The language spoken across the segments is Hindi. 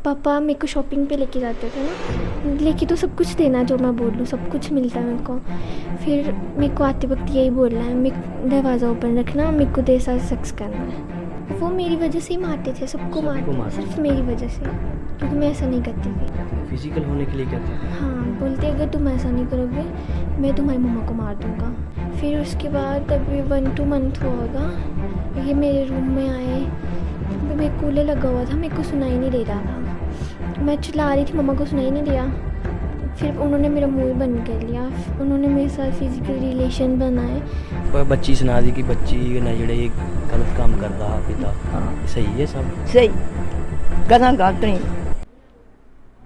पापा मेरे को शॉपिंग पे लेके जाते थे ना, लेके तो सब कुछ देना जो मैं बोलूँ, सब कुछ मिलता है मेरे को। फिर मेरे को आते वक्त यही बोलना है, मेरे दरवाज़ा ओपन रखना, मेरे को देर साथ सेक्स करना है। वो मेरी वजह से ही मारते थे, सबको मारते, सिर्फ मेरी वजह से, क्योंकि मैं ऐसा नहीं करती थी। फिजिकल होने के लिए कहते थे? हाँ, बोलते अगर तुम ऐसा नहीं करोगे मैं तुम्हारी मम्मा को मार दूँगा। फिर उसके बाद अभी 1-2 मंथ हुआ होगा, ये मेरे रूम में आए, मेरे कूलर लगा हुआ था, मेरे को सुनाई नहीं दे रहा था, मैं चिल्ला रही थी, मम्मा को सुनाई नहीं दिया। फिर उन्होंने मेरा मुंह बंद कर लिया, उन्होंने मेरे साथ फिजिकल रिलेशन बनाए। पर बच्ची सुना दी कि बच्ची ना जेड़े ये गलत काम कर रहा पिता। हाँ सही है सब? सही, कदा गलत नहीं।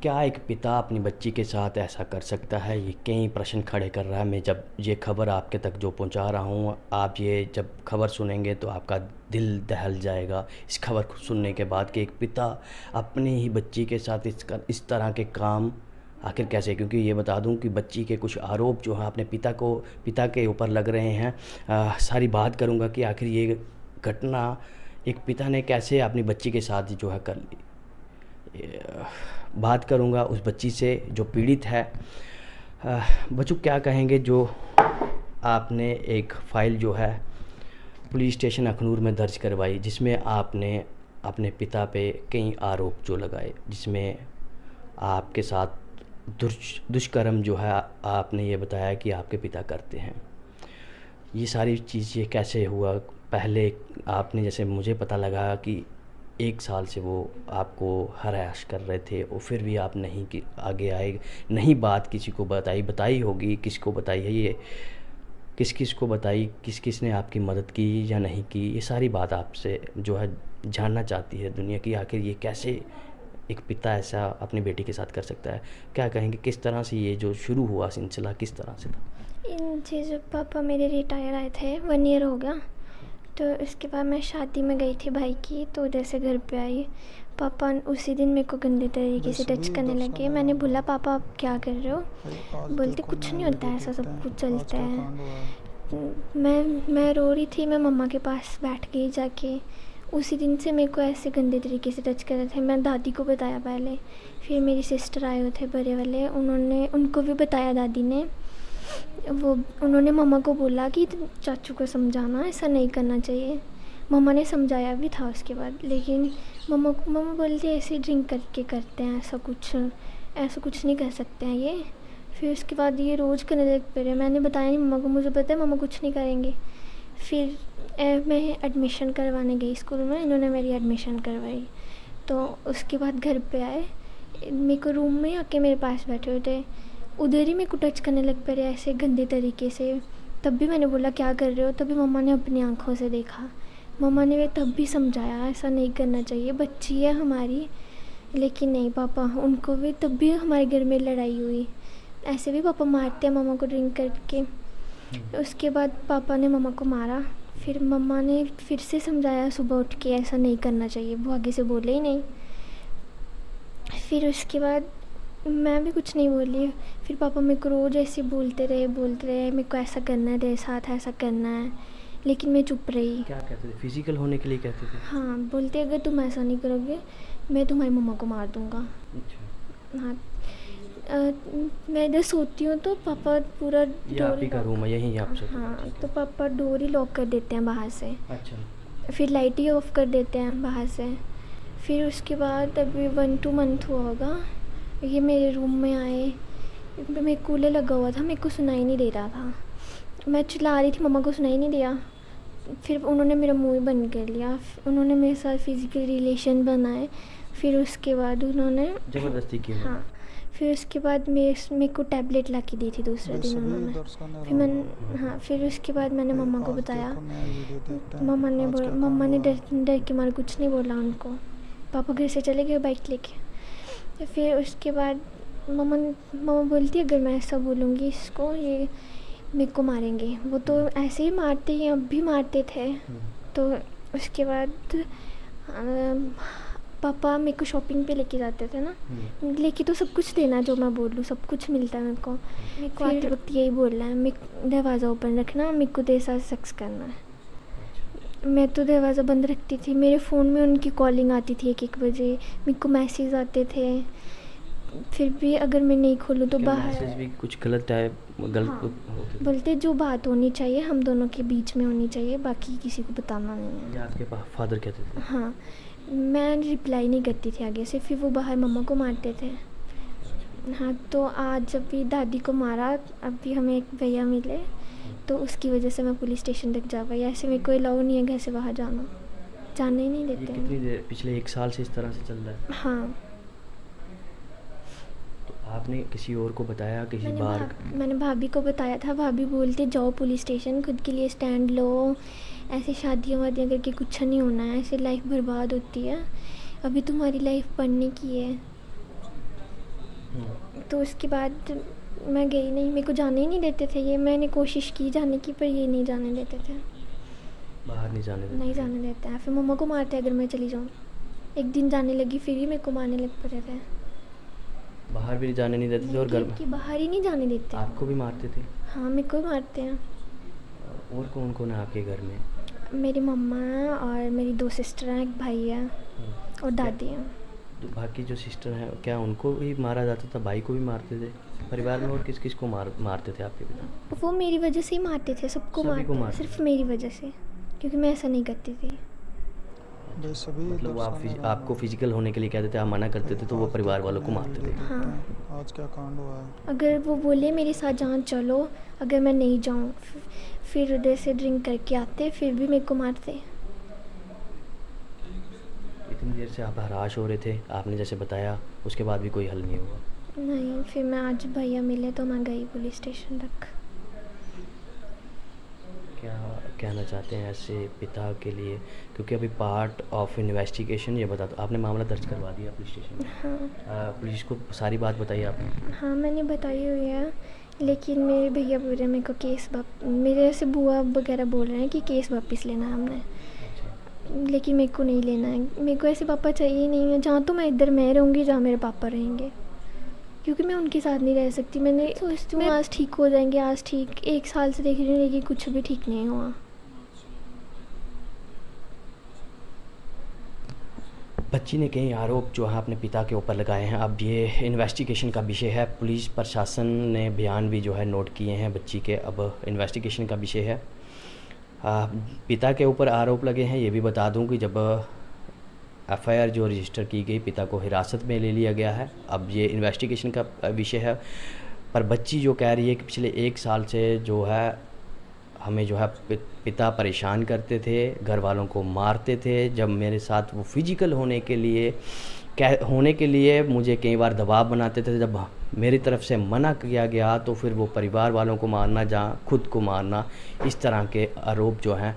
क्या एक पिता अपनी बच्ची के साथ ऐसा कर सकता है? ये कई प्रश्न खड़े कर रहा है। मैं जब ये खबर आपके तक जो पहुंचा रहा हूँ, आप ये जब खबर सुनेंगे तो आपका दिल दहल जाएगा इस खबर को सुनने के बाद कि एक पिता अपनी ही बच्ची के साथ इस तरह के काम आखिर कैसे। क्योंकि ये बता दूं कि बच्ची के कुछ आरोप जो हैं अपने पिता के ऊपर लग रहे हैं। सारी बात करूँगा कि आखिर ये घटना एक पिता ने कैसे अपनी बच्ची के साथ जो है कर ली। बात करूंगा उस बच्ची से जो पीड़ित है। बच्चों क्या कहेंगे जो आपने एक फ़ाइल जो है पुलिस स्टेशन अखनूर में दर्ज करवाई, जिसमें आपने अपने पिता पे कई आरोप जो लगाए, जिसमें आपके साथ दुष्कर्म जो है आपने ये बताया कि आपके पिता करते हैं। ये सारी चीज़ें कैसे हुआ? पहले आपने, जैसे मुझे पता लगा कि 1 साल से वो आपको हरास कर रहे थे और फिर भी आप नहीं कि आगे आए, नहीं बात किसी को बताई होगी, किसको बताई है ये, किस को बताई, किस ने आपकी मदद की या नहीं की, ये सारी बात आपसे जो है जानना चाहती है दुनिया की। आखिर ये कैसे एक पिता ऐसा अपनी बेटी के साथ कर सकता है? क्या कहेंगे किस तरह से ये जो शुरू हुआ सिलसिला किस तरह से था? इन चीज़ों पापा मेरे रिटायर आए थे, 1 ईयर हो गया, तो इसके बाद मैं शादी में गई थी भाई की, तो उधर से घर पे आई, पापा उसी दिन मेरे को गंदे तरीके से टच करने लगे। मैंने बोला पापा आप क्या कर रहे हो? बोलते कुछ नहीं होता है, ऐसा सब कुछ चलता है। मैं रो रही थी, मैं मम्मा के पास बैठ गई जाके। उसी दिन से मेरे को ऐसे गंदे तरीके से टच कर रहे थे। मैं दादी को बताया पहले, फिर मेरी सिस्टर आए हुए थे बड़े वाले, उनको भी बताया दादी ने। उन्होंने मम्मा को बोला कि चाचू को समझाना, ऐसा नहीं करना चाहिए। मम्मा ने समझाया भी था उसके बाद, लेकिन मम्मा बोलती ऐसे ड्रिंक करके करते हैं, ऐसा कुछ नहीं कर सकते हैं ये। फिर उसके बाद ये रोज़ करने लग पड़े। मैंने बताया नहीं मम्मा को, मुझे पता है मम्मा कुछ नहीं करेंगे। फिर मैं एडमिशन करवाने गई स्कूल में, इन्होंने मेरी एडमिशन करवाई। तो उसके बाद घर पे आए, मेरे को रूम में आके मेरे पास बैठे हुए थे, उधर ही मेरे को टच करने लग पड़े ऐसे गंदे तरीके से। तब भी मैंने बोला क्या कर रहे हो? तभी मम्मा ने अपनी आंखों से देखा। मम्मा ने तब भी समझाया ऐसा नहीं करना चाहिए, बच्ची है हमारी। लेकिन नहीं पापा, उनको भी तब भी हमारे घर में लड़ाई हुई। ऐसे भी पापा मारते हैं मम्मा को ड्रिंक करके। उसके बाद पापा ने मम्मा को मारा, फिर मम्मा ने फिर से समझाया सुबह उठ के ऐसा नहीं करना चाहिए, वो आगे से बोले ही नहीं। फिर उसके बाद मैं भी कुछ नहीं बोली। फिर पापा मेरे को रोज़ ऐसे बोलते रहे मेरे को ऐसा करना है, तेरे साथ ऐसा करना है, लेकिन मैं चुप रही। क्या कहते थे? फिजिकल होने के लिए कहते थे? हाँ, बोलते अगर तुम ऐसा नहीं करोगे मैं तुम्हारी मम्मा को मार दूँगा। अच्छा। हाँ, मैं इधर सोती हूँ तो पापा पूरा आप ही का रूम है यहीं आप सोते? हाँ, तो पापा डोर ही लॉक कर देते हैं बाहर से। अच्छा। फिर लाइट ही ऑफ कर देते हैं बाहर से। फिर उसके बाद अभी 1-2 मंथ हुआ होगा, ये मेरे रूम में आए, मेरे कूलर लगा हुआ था, मेरे को सुनाई नहीं दे रहा था, मैं चिल्ला रही थी, मम्मा को सुनाई नहीं दिया। फिर उन्होंने मेरा मुंह बंद कर लिया, उन्होंने मेरे साथ फिजिकल रिलेशन बनाए। फिर उसके बाद उन्होंने ज़बरदस्ती की? हाँ, फिर उसके बाद मेरे को टैबलेट ला के दी थी दूसरे दिन उन्होंने। हाँ, फिर उसके बाद मैंने मम्मा को बताया। मम्मा ने डर के मारे कुछ नहीं बोला उनको। पापा घर से चले गए बाइक लेके। तो फिर उसके बाद मम्मा बोलती अगर मैं ऐसा बोलूँगी इसको, ये मेरे को मारेंगे। वो तो ऐसे ही मारते हैं, अब भी मारते थे। तो उसके बाद पापा मेरे को शॉपिंग पे लेके जाते थे ना, लेके तो सब कुछ देना जो मैं बोलूँ, सब कुछ मिलता है मेरे को आते वक्त यही बोलना है, मेरे दरवाज़ा ओपन रखना, मेरे को देर साथ सेक्स करना है। मैं तो दरवाज़ा बंद रखती थी, मेरे फ़ोन में उनकी कॉलिंग आती थी 1-1 बजे, मेरे को मैसेज आते थे, फिर भी अगर मैं नहीं खोलूँ तो मैसेज बाहर भी कुछ गलत है, गलत हाँ, होते थे। बोलते जो बात होनी चाहिए हम दोनों के बीच में होनी चाहिए, बाकी किसी को बताना नहीं है। ये आपके फादर कहते थे? हाँ, मैं रिप्लाई नहीं करती थी आगे से, फिर वो बाहर मम्मा को मारते थे। हाँ, तो आज अभी दादी को मारा, अभी हमें एक भैया मिले तो उसकी वजह से मैं पुलिस स्टेशन तक जा पाई। ऐसे मेरे को अलाउ नहीं है घर से बाहर जाना, जाने ही नहीं ये देते कितनी हैं। देर, पिछले 1 साल से इस तरह से चल रहा है? हाँ, तो आपने किसी और को बताया, किसी बार? मैंने भाभी को बताया था, भाभी बोलती जाओ पुलिस स्टेशन, खुद के लिए स्टैंड लो, ऐसे शादियाँ वादियाँ करके कुछ नहीं होना है, ऐसे लाइफ बर्बाद होती है, अभी तुम्हारी लाइफ पढ़ने की है। तो उसके बाद मैं गई नहीं, मेरे को जाने ही नहीं देते थे ये, मैंने कोशिश की जाने की पर ये नहीं जाने देते थे, बाहर नहीं जाने देते? नहीं जाने देते हैं, फिर मम्मा को मारते हैं अगर मैं चली जाऊँ। एक दिन जाने लगी फिर ही मेरे को मारने लग पड़े थे। बाहर भी नहीं जाने नहीं देते थे और घर गेट के बाहर ही नहीं जाने देते। आपको भी मारते थे? हाँ, मेरे को भी मारते हैं। और कौन कौन है आपके घर में? मेरी मम्मा है और मेरी 2 सिस्टर हैं, एक भाई है और दादी है। तो बाकी जो सिस्टर हैं क्या उनको भी मारा जाता था, भाई को भी मारते थे परिवार में, और किस किस को मारते थे आपके पिता? वो मेरी वजह से ही मारते थे, सबको सभी को मारते मारते सिर्फ मेरी वजह से, क्योंकि मैं ऐसा नहीं करती थी। मतलब वो आपको फिजिकल होने के लिए कहते थे, आप मना करते थे तो वो परिवार वालों को मारते थे? हाँ, आज क्या कांड हुआ है? अगर वो बोले मेरे साथ जहाँ चलो, अगर मैं नहीं जाऊँ फिर उधर से ड्रिंक करके आते, फिर भी मेरे को मारते। इतनी देर से आप हराश हो रहे थे, आपने जैसे बताया, उसके बाद भी कोई हल नहीं हुआ? नहीं, फिर मैं आज भैया मिले तो मैं गई पुलिस स्टेशन तक। क्या कहना चाहते हैं ऐसे पिता के लिए, क्योंकि अभी पार्ट ऑफ इन्वेस्टिगेशन, ये बता दो आपने मामला दर्ज करवा दिया पुलिस स्टेशन में? हाँ, पुलिस को सारी बात बताई आपने? हाँ मैंने बताई हुई है, लेकिन मेरे भैया बोल रहे हैं मेरे को केस मेरे से बुआ वगैरह बोल रहे हैं कि केस वापस लेना है हमने, लेकिन मेरे को नहीं लेना है। मेरे को ऐसे पापा चाहिए ही नहीं है, जहाँ तो मैं इधर मैं रहूँगी, जहाँ मेरे पापा रहेंगे, क्योंकि मैं उनके साथ नहीं रह सकती। मैंने सोचती हूँ आज ठीक हो जाएंगे, आज ठीक, 1 साल से देख रही हूँ लेकिन कुछ भी ठीक नहीं हुआ। बच्ची ने कई आरोप जो है अपने पिता के ऊपर लगाए हैं। अब ये इन्वेस्टिगेशन का विषय है, पुलिस प्रशासन ने बयान भी जो है नोट किए हैं बच्ची के, अब इन्वेस्टिगेशन का विषय है। पिता के ऊपर आरोप लगे हैं, ये भी बता दूं कि जब एफआईआर जो रजिस्टर की गई, पिता को हिरासत में ले लिया गया है। अब ये इन्वेस्टिगेशन का विषय है, पर बच्ची जो कह रही है कि पिछले 1 साल से जो है हमें जो है पिता परेशान करते थे, घर वालों को मारते थे। जब मेरे साथ वो फिजिकल होने के लिए मुझे कई बार दबाव बनाते थे, जब मेरी तरफ से मना किया गया तो फिर वो परिवार वालों को मारना, जहाँ खुद को मारना, इस तरह के आरोप जो हैं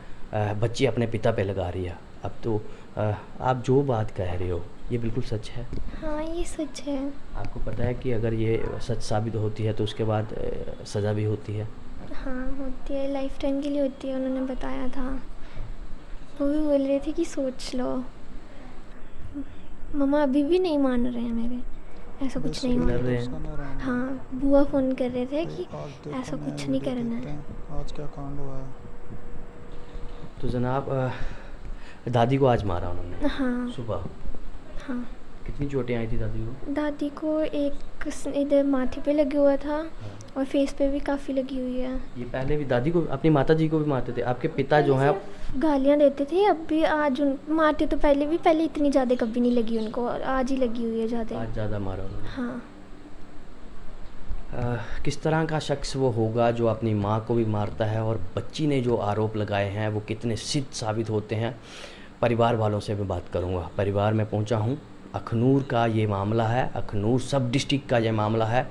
बच्ची अपने पिता पे लगा रही है। अब तो आप जो बात कह रहे हो ये बिल्कुल सच है? हाँ, ये सच है। आपको पता है कि अगर ये सच साबित होती है तो उसके बाद सज़ा भी होती है? हाँ, होती है, लाइफ टाइम के लिए होती है, उन्होंने बताया था। वो भी बोल रहे थे कि सोच लो। मम्मा अभी भी नहीं मान रहे हैं मेरे, ऐसा कुछ नहीं कर हुआ। रहे हैं? हाँ, बुआ फ़ोन कर रहे थे कि ऐसा कुछ नहीं करना है। आज क्या कांड हुआ है? तो जनाब दादी को आज मारा उन्होंने? हाँ, सुबह? हाँ। कितनी चोटें आई थी दादी को? दादी को एक इधर माथे पे लगा हुआ था और फेस पे भी काफ़ी लगी हुई है। ये पहले भी दादी को, अपनी माता जी को भी मारते थे? आपके पिता जो हैं गालियाँ देते थे, अब भी आज मारते तो पहले इतनी ज़्यादा कभी नहीं लगी उनको, आज ही लगी हुई है ज़्यादा। आज ज़्यादा मारा उन्होंने? हाँ। किस तरह का शख्स वो होगा जो अपनी माँ को भी मारता है, और बच्ची ने जो आरोप लगाए हैं वो कितने सिद्ध साबित होते हैं? परिवार वालों से मैं बात करूँगा। परिवार में पहुँचा हूँ, अखनूर का ये मामला है, अखनूर सब डिस्ट्रिक्ट का ये मामला है।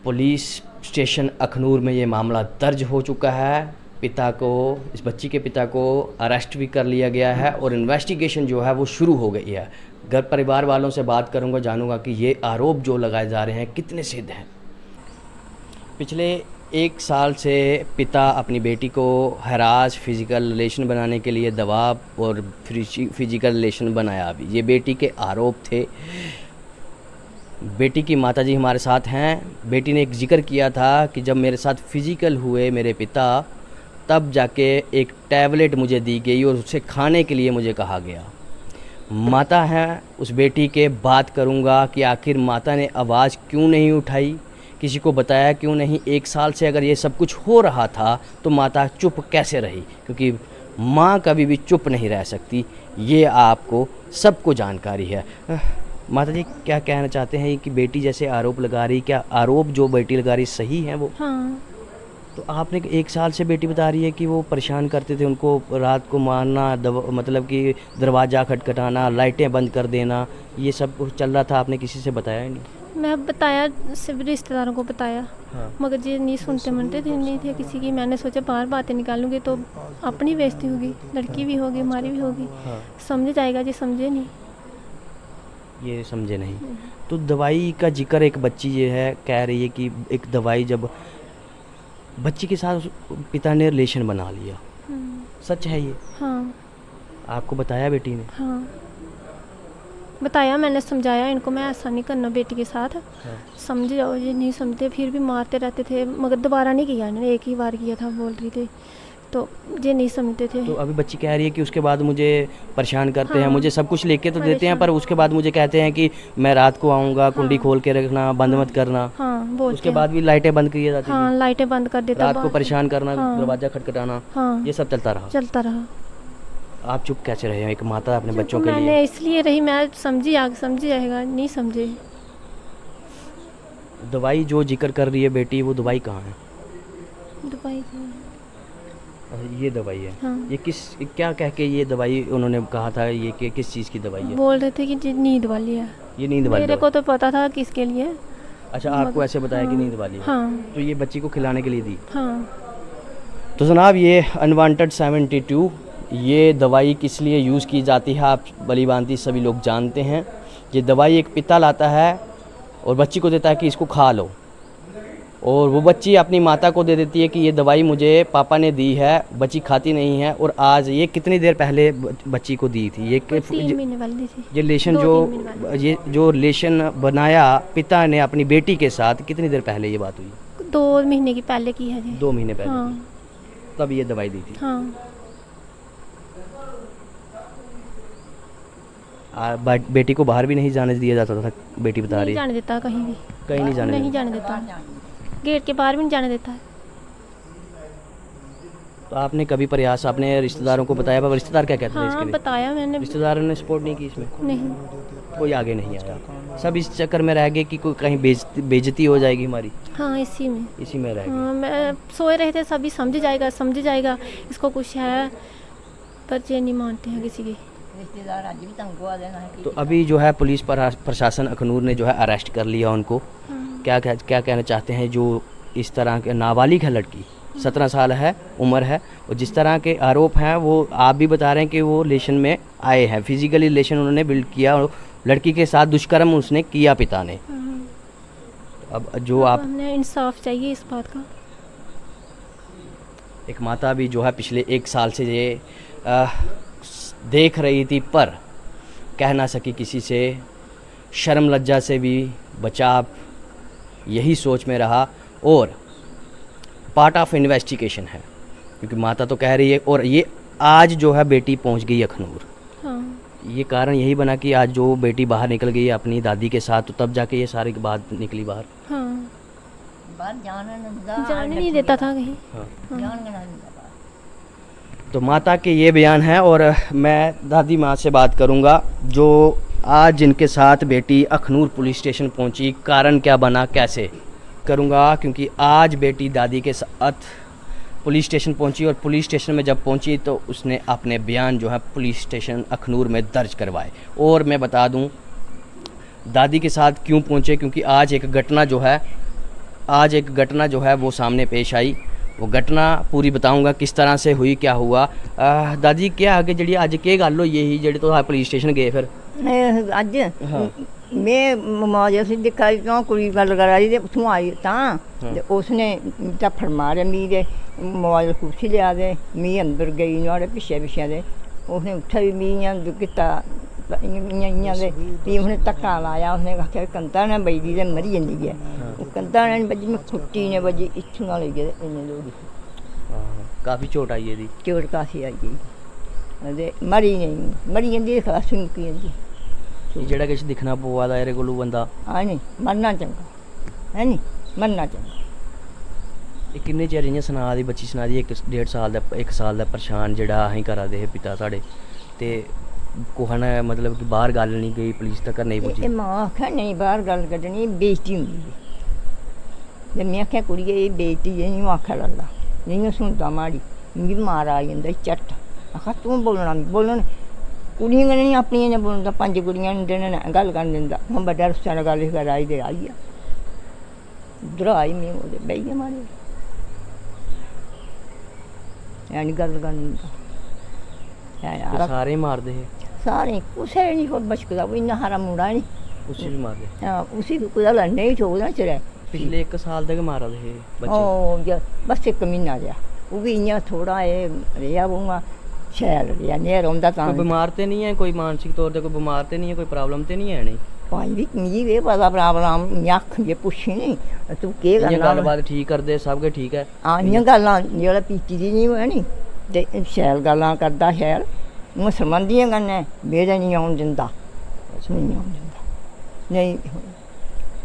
पुलिस स्टेशन अखनूर में ये मामला दर्ज हो चुका है। इस बच्ची के पिता को अरेस्ट भी कर लिया गया है और इन्वेस्टिगेशन जो है वो शुरू हो गई है। घर परिवार वालों से बात करूंगा, जानूंगा कि ये आरोप जो लगाए जा रहे हैं कितने सिद्ध हैं। पिछले 1 साल से पिता अपनी बेटी को हरास, फिज़िकल रिलेशन बनाने के लिए दबाव और फिज़िकल रिलेशन बनाया। अभी ये बेटी के आरोप थे। बेटी की माताजी हमारे साथ हैं। बेटी ने एक जिक्र किया था कि जब मेरे साथ फिज़िकल हुए मेरे पिता, तब जाके एक टैबलेट मुझे दी गई और उसे खाने के लिए मुझे कहा गया। माता है उस बेटी के, बात करूंगा कि आखिर माता ने आवाज़ क्यों नहीं उठाई, किसी को बताया क्यों नहीं। 1 साल से अगर ये सब कुछ हो रहा था तो माता चुप कैसे रही, क्योंकि माँ कभी भी चुप नहीं रह सकती, ये आपको सबको जानकारी है। माता जी क्या कहना चाहते हैं कि बेटी जैसे आरोप लगा रही, क्या आरोप जो बेटी लगा रही सही है वो? हाँ। तो आपने 1 साल से बेटी बता रही है कि वो परेशान करते थे, उनको रात को मारना, मतलब कि दरवाज़ा खटखटाना, लाइटें बंद कर देना, ये सब कुछ चल रहा था, आपने किसी से बताया नहीं? मैं बताया, सिर्फ रिश्तेदारों को बताया। हाँ। मगर ये नहीं सुनते मनते थे, नहीं थे किसी की। मैंने सोचा बाहर बातें निकालूंगी तो अपनी बेइज्जती होगी, लड़की भी होगी, हमारी भी होगी। हाँ। समझ जाएगा, ये समझे नहीं। ये समझे नहीं। तो दवाई का जिक्र एक बच्ची ये है कह रही है कि एक दवाई, जब बच्ची के साथ पिता ने रिलेशन बना लिया, सच है ये? हाँ। आपको बताया बेटी ने? हाँ बताया, मैंने समझाया इनको, मैं ऐसा नहीं करना बेटी के साथ। हाँ। समझ जाओ, ये नहीं समझते, फिर भी मारते रहते थे। मगर दोबारा नहीं किया इन्होंने, एक ही बार किया था, बोल रही थी, तो ये नहीं समझते थे। तो अभी बच्ची कह रही है कि उसके बाद मुझे परेशान करते हैं, हाँ। मुझे सब कुछ लेके तो देते हैं, परेशान। पर उसके बाद मुझे कहते हैं कि मैं रात को आऊँगा, कुंडी हाँ। खोल के रखना, बंद मत करना। हाँ बोलते उसके हैं। बाद भी लाइटें बंद की जाती हाँ थी, लाइटें बंद कर देता, रात को बाहर। परेशान करना, हाँ। दरवाज़ा खटखटाना, हाँ ये सब चलता रहा। चलता रहा। आप चुप कैसे रहे हैं एक माता अपने बच्चों के मैंने लिए? इसलिए रही, मैं समझी समझी जाएगा, नहीं समझे। दवाई जो जिक्र कर रही है बेटी, वो दवाई कहाँ है? दवाई की। ये दवाई है। हाँ। ये किस, क्या कह के ये दवाई उन्होंने कहा था, ये कि किस चीज़ की दवाई है? बोल रहे थे कि ये नींद वाली है। ये नींद वाली मेरे दवाई? को तो पता था किसके लिए। अच्छा, आपको ऐसे बताया कि हाँ। नींद वाली है? हाँ। तो ये बच्ची को खिलाने के लिए दी? हाँ। तो जनाब, ये अनवांटेड 72 ये दवाई किस लिए यूज़ की जाती है आप भली भांति सभी लोग जानते हैं। ये दवाई एक पिता लाता है और बच्ची को देता है कि इसको खा लो, और वो बच्ची अपनी माता को दे देती है कि ये दवाई मुझे पापा ने दी है। बच्ची खाती नहीं है, और आज ये कितनी देर पहले बच्ची को दी थी? ये 3 महीने वाली थी। ये रिलेशन 2-3 महीने वाली। ये जो रिलेशन बनाया पिता ने अपनी बेटी के साथ, कितनी देर पहले ये बात हुई? 2 महीने की पहले की है जी। 2 महीने पहले हाँ। की। तब ये दवाई दी थी। हाँ। बेटी को बाहर भी नहीं जाने दिया जाता था, बेटी बता नहीं रही है? जाने देता कहीं भी। कहीं नहीं जाने नहीं देता। जाने देता, गेट के बाहर भी नहीं जाने देता है। तो आपने कभी प्रयास अपने रिश्तेदारों को बताया, पर रिश्तेदार क्या कहते हैं इसके हाँ लिए? बताया मैंने। रिश्तेदारों ने सपोर्ट नहीं की इसमें? नहीं। कोई आगे नहीं आया, सब इस चक्कर में रह गए कि कोई कहीं बेइज्जती हो जाएगी हमारी, हाँ इसी में। इसी में रह गए। हाँ मैं सोए रहे थे, सभी समझ जाएगा, समझ जाएगा, इसको कुछ है, पर ये नहीं मानते हैं किसी की। रिश्तेदार आज भी तंग हुआ देना है कि तो अभी जो है पुलिस प्रशासन अखनूर ने जो है अरेस्ट कर लिया उनको। क्या कहना चाहते हैं जो इस तरह के, नाबालिग है लड़की, 17 साल है उम्र है, और जिस तरह के आरोप हैं वो आप भी बता रहे हैं कि वो रिलेशन में आए हैं, फिजिकली रिलेशन उन्होंने बिल्ड किया, और लड़की के साथ दुष्कर्म उसने किया पिता ने। अब जो आप, हमें इंसाफ चाहिए इस बात का। एक माता भी जो है पिछले 1 साल से ये देख रही थी, पर कह ना सकी किसी से, शर्म लज्जा से भी बचाव यही सोच में रहा, और पार्ट ऑफ इन्वेस्टिगेशन है, क्योंकि माता तो कह रही है, और ये आज जो है बेटी पहुंच गई अखनूर। हाँ। ये कारण यही बना कि आज जो बेटी बाहर निकल गई अपनी दादी के साथ, तो तब जाके ये सारी बात निकली बाहर। हाँ। बाहर जाने नहीं देता था कहीं। हाँ। तो माता के ये बयान है, और मैं दादी माँ से बात करूँगा जो आज जिनके साथ बेटी अखनूर पुलिस स्टेशन पहुँची, कारण क्या बना, कैसे करूँगा, क्योंकि आज बेटी दादी के साथ पुलिस स्टेशन पहुँची, और पुलिस स्टेशन में जब पहुँची तो उसने अपने बयान जो है पुलिस स्टेशन अखनूर में दर्ज करवाए। और मैं बता दूँ दादी के साथ क्यों पहुँचे, क्योंकि आज एक घटना जो है वो सामने पेश आई। वो घटना पूरी बताऊंगा किस तरह से हुई, क्या हुआ। दादी क्या आगे जड़ी अज के गल होई ही जेड़ी तो पुलिस स्टेशन गए फिर? अज मैं मोबाइल से दिखा तो कुड़ी गल करा दी, उत्थों आई ते उसने झफड़ मारे मी दे, मोबाइल कुर्सी लिया दे, मी अंदर गई नुआढ़े पिछे पिछे दे, उसने उत्थे भी मी इयां कीता, इयां दे भी उसने धक्का लाया, उसने आख्या कंधा ने बजदी ते मरी जंदी है। कंधा ने बजी, मैं खुट्टी ने बजी, इत्थों ना लेई गए इन्ने लोग। काफ़ी चोट आई है दी चोट काफी आई गई ते मरी नहीं मरी जंदी खलास सुन की जंदी जेड़ा किश दिखना पवा दा एरे कोलू बंदा हाँ नी मरना चंगा है नी मरना चंगा ये किन्ने चिर इ'यां सना दी बच्ची सना दी 1.5 साल दा 1 साल दा परेशान जेड़ा अहीं करा दे हे पिता साढ़े ते कुसै ने मतलब कि बाहर गल नहीं गई पुलिस तक नहीं ਇਹ पुज्जी ਮਾਂ ਆਖਿਆ ਨਹੀਂ ਬਾਹਰ ਗੱਲ ਕੱਢਣੀ ਬੇਇੱਜ਼ਤੀ ਹੁੰਦੀ ਹੈ ਤੇ ਮੈਂ ਆਖਿਆ ਕੁੜੀਏ ਇਹ ਬੇਇੱਜ਼ਤੀ ਜੇ ਨਹੀਂ ਆਖਿਆ ਲੱਗਦਾ ਨਹੀਂ ਸੁਣਦਾ ਮਾੜੀ ਮੇਰੀ ਮਾਰ ਆ ਜਾਂਦਾ ਚੱਟ ਆਖਾ ਤੂੰ ਬੋਲਣਾ ਨਹੀਂ ਬੋਲਣ ਕੁੜੀਆਂ ਨੇ ਆਪਣੀਆਂ ਨੇ ਬੋਲਣ ਦਾ 5 ਕੁੜੀਆਂ ਨੂੰ ਦੇਣਾ ਗੱਲ ਕਰਨ ਦਿੰਦਾ ਹੁਣ ਵੱਡਾ ਰਸਤਾ ਨਾਲ ਗੱਲ ਕਰਾਈ ਦੇ ਆਈ ਆ ਦਰਾਈ ਮੈਂ ਉਹਦੇ ਬਈਏ ਮਾਰੇ ਯਾਨੀ ਗੱਲ ਕਰਨ ਦਾ ते सारे ही मारदे हे ਸਾਰੇ ਕੁਛੇ ਨਹੀਂ ਕੋਈ ਬਚਦਾ ਕੋਈ ਨਾ ਹਰਾ ਮੁੰਡਾ ਨਹੀਂ उसी भी मारदे ਹਾਂ ਉਸੇ ਕੋਈ ਦਾ ਨਹੀਂ ਛੋੜਨਾ ਚਰੇ पिछले 1 साल तक मारा दे हे बच्चे ਉਹ ਬਸ 1 ਮਹੀਨਾ ਰਿਹਾ ਉਹ ਵੀ ਇੰਨਾ ਥੋੜਾ ਹੈ ਰਿਹਾ ਬੂੰਗਾ ਸ਼ਹਿਰ ਰਿਹਾ ਨੇਰ ਹੁੰਦਾ ਤਾਂ कोई बीमार ते नहीं है कोई मानसिक तौर ते कोई बीमार ते नहीं है कोई प्रॉब्लम ते नहीं है नहीं ਭਾਈ ਵੀ ਕੀ ਵੇ ਪਤਾ ਪ੍ਰੋਬਲਮ ਅੱਖ ਜੇ ਪੁੱਛੀ ਨਹੀਂ ਤੂੰ ਕੀ ये ਕਰਨਾ गलबात ठीक कर दे सब के ठीक है ਆਈਆਂ ਗੱਲਾਂ ਜਿਹੜਾ ਪੀਤੀ ਦੀ ਨਹੀਂ ਹੋਇਆ ਨਹੀਂ ਤੇ ਸ਼ੈਲ ਗੱਲਾਂ ਕਰਦਾ ਸ਼ੈਲ ਮੁਸਲਮਾਨ ਦੀਆਂ ਗੱਲਾਂ ਬੇੜੇ ਨਹੀਂ ਆਉਣ ਦਿੰਦਾ ਨਹੀਂ ਆਉਣ ਦਿੰਦਾ ਨਹੀਂ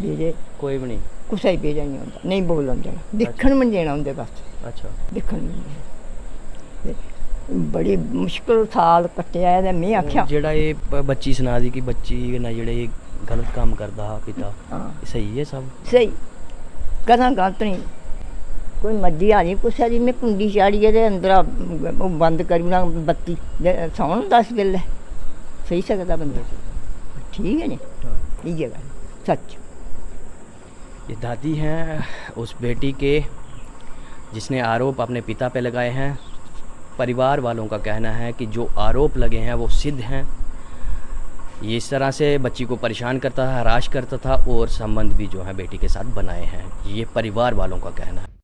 ਬੇੜੇ कोई भी नहीं ਕੁਛ ਹੀ ਬੇੜੇ ਨਹੀਂ ਆਉਂਦਾ ਨਹੀਂ ਬੋਲਣ ਦੇਣਾ ਦੇਖਣ ਨੂੰ ਦੇਣਾ ਹੁੰਦੇ ਬਸ अच्छा ਦੇਖਣ ਨੂੰ ਦੇਣਾ। ਤੇ ਬੜੀ ਮੁਸ਼ਕਲ ਸਾਲ ਕੱਟਿਆ ਇਹਦੇ ਮੈਂ ਆਖਿਆ जेड़ा ये बच्ची सुना दी कि बच्ची ना जेड़े ये गलत काम करदा हा पिता ਹਾਂ सही है सब ਸਹੀ ਕਦਾਂ ਗਲਤ ਨਹੀਂ ਕੋਈ ਮੱਦੀ ਆ ਨਹੀਂ ਕੁਛ ਦੀ ਮੈਂ ਕੁੰਡੀ ਚਾੜੀ ਇਹਦੇ ਅੰਦਰ ਉਹ ਬੰਦ ਕਰਨਾ ਬੱਤੀ ਸੌਣ 10 ਵੇਲੇ ਸਹੀ ਸਕਦਾ ਬੰਦਾ ਠੀਕ ਹੈ ਨੇ ਇਹ ਜਗ੍ਹਾ ਸੱਚ ये दादी हैं उस बेटी के जिसने आरोप अपने पिता पे लगाए हैं। परिवार वालों का कहना है कि जो आरोप लगे हैं वो सिद्ध हैं। ये इस तरह से बच्ची को परेशान करता था, हराश करता था और संबंध भी जो है बेटी के साथ बनाए हैं, ये परिवार वालों का कहना है।